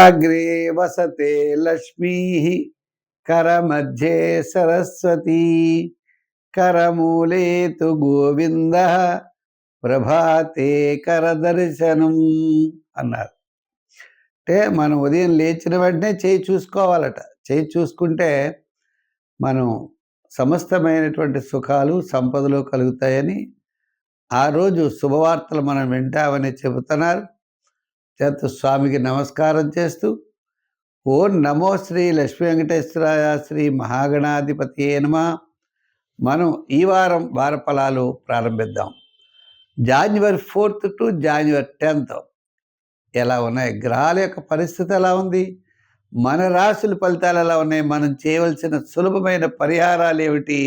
కరాగ్రే వసతే లక్ష్మీ కరమధ్యే సరస్వతీ కరమూలే తు గోవింద ప్రభాతే కరదర్శనం అన్నారు. అంటే మనం ఉదయం లేచిన వెంటనే చేయి చూసుకోవాలట. చేయి చూసుకుంటే మనం సమస్తమైనటువంటి సుఖాలు సంపదలు కలుగుతాయని ఆ రోజు శుభవార్తలు మనం వింటామని చెబుతున్నారు. చేత స్వామికి నమస్కారం చేస్తూ ఓం నమో శ్రీ లక్ష్మీ వెంకటేశ్వరాయ శ్రీ మహాగణాధిపతి నమః. మనం ఈ వారం వారఫలాలు ప్రారంభిద్దాం. January 4th to January 10th ఎలా ఉన్నాయి, గ్రహాల యొక్క పరిస్థితి ఎలా ఉంది, మన రాశుల ఫలితాలు ఎలా ఉన్నాయి, మనం చేయవలసిన సులభమైన పరిహారాలు ఏమిటి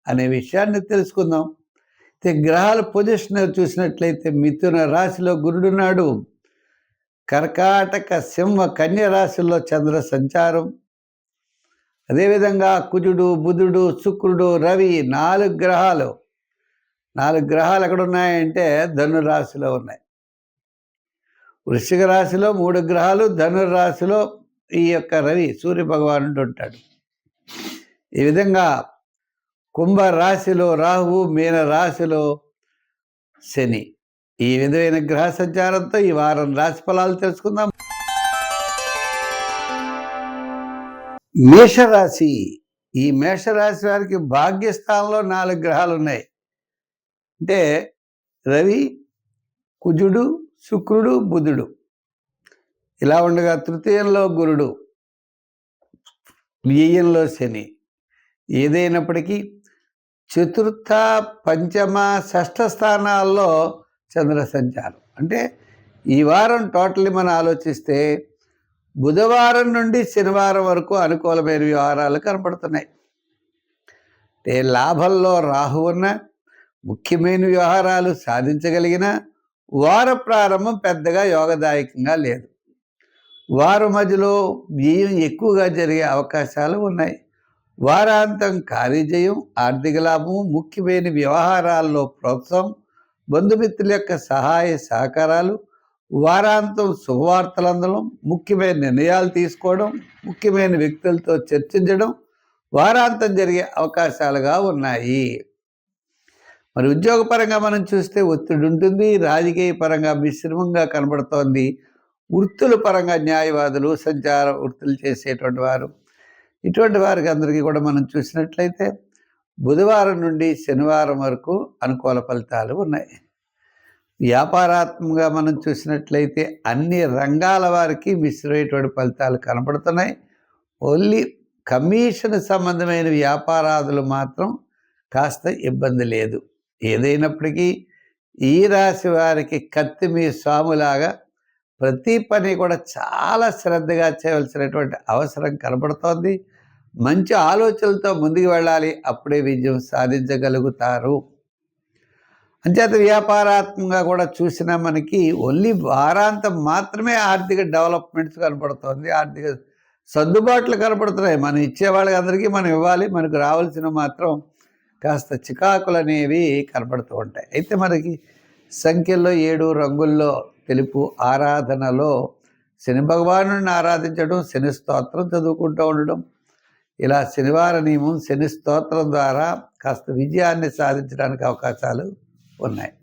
అనే విషయాన్ని తెలుసుకుందాం. గ్రహాల పొజిషన్ చూసినట్లయితే మిథున రాశిలో గురుడున్నాడు. కర్కాటక సింహ కన్య రాశుల్లో చంద్ర సంచారం. అదేవిధంగా కుజుడు బుధుడు శుక్రుడు రవి 4 గ్రహాలు ఎక్కడున్నాయంటే ధనురాశిలో ఉన్నాయి. వృశ్చిక రాశిలో 3 గ్రహాలు, ధనుర్రాశిలో ఈ యొక్క రవి సూర్య భగవానుడు ఉంటాడు. ఈ విధంగా కుంభ రాశిలో రాహువు, మీన రాశిలో శని. ఈ విధమైన గ్రహ సంచారంతో ఈ వారం రాశి ఫలాలు తెలుసుకుందాం. మేషరాశి. ఈ మేషరాశి వారికి భాగ్యస్థానంలో 4 గ్రహాలు ఉన్నాయి. అంటే రవి, కుజుడు, శుక్రుడు, బుధుడు. ఇలా ఉండగా తృతీయంలో గురుడు, వ్యయంలో శని. ఏదైనప్పటికీ చతుర్థ, పంచమ, షష్ఠ స్థానాల్లో చంద్ర సంచారం. అంటే ఈ వారం టోటల్లీ మనం ఆలోచిస్తే బుధవారం నుండి శనివారం వరకు అనుకూలమైన వ్యవహారాలు కనపడుతున్నాయి. అంటే లాభంలో రాహు ఉన్న ముఖ్యమైన వ్యవహారాలు సాధించగలిగిన వార ప్రారంభం పెద్దగా యోగదాయకంగా లేదు. వారం మధ్యలో వ్యయం ఎక్కువగా జరిగే అవకాశాలు ఉన్నాయి. వారాంతం కార్యజయం, ఆర్థిక లాభం, ముఖ్యమైన వ్యవహారాల్లో ప్రోత్సాహం, బంధుమిత్రుల యొక్క సహాయ సహకారాలు, వారాంతం శుభవార్తలు అందడం, ముఖ్యమైన నిర్ణయాలు తీసుకోవడం, ముఖ్యమైన వ్యక్తులతో చర్చించడం వారాంతం జరిగే అవకాశాలుగా ఉన్నాయి. మరి ఉద్యోగపరంగా మనం చూస్తే ఒత్తిడి ఉంటుంది. రాజకీయ పరంగా మిశ్రమంగా కనబడుతోంది. వృత్తుల పరంగా న్యాయవాదులు, సంచార వృత్తులు చేసేటువంటి వారు, ఇటువంటి వారికి అందరికీ కూడా మనం చూసినట్లయితే బుధవారం నుండి శనివారం వరకు అనుకూల ఫలితాలు ఉన్నాయి. వ్యాపారాత్మకంగా మనం చూసినట్లయితే అన్ని రంగాల వారికి మిశ్రమైనటువంటి ఫలితాలు కనబడుతున్నాయి. ఓన్లీ కమిషన్ సంబంధమైన వ్యాపారాదులు మాత్రం కాస్త ఇబ్బంది లేదు. ఏదైనప్పటికీ ఈ రాశి వారికి కత్తి మీ స్వాములాగా ప్రతి పని కూడా చాలా శ్రద్ధగా చేయవలసినటువంటి అవసరం కనబడుతోంది. మంచి ఆలోచనలతో ముందుకు వెళ్ళాలి, అప్పుడే విజయం సాధించగలుగుతారు. అంచేత వ్యాపారాత్మకంగా కూడా చూసినా మనకి ఓన్లీ వారాంతం మాత్రమే ఆర్థిక డెవలప్మెంట్స్ కనపడుతోంది, ఆర్థిక సర్దుబాట్లు కనపడుతున్నాయి. మనం ఇచ్చేవాళ్ళకి అందరికీ మనం ఇవ్వాలి, మనకు రావాల్సిన మాత్రం కాస్త చికాకులు అనేవి కనపడుతూ ఉంటాయి. అయితే మనకి సంఖ్యల్లో 7, రంగుల్లో తెలుపు, ఆరాధనలో శని భగవాను ఆరాధించడం, శని స్తోత్రం చదువుకుంటూ ఉండడం, ఇలా శనివార నియమం శని స్తోత్రం ద్వారా కాస్త విజయాన్ని సాధించడానికి అవకాశాలు ఉన్నాయి.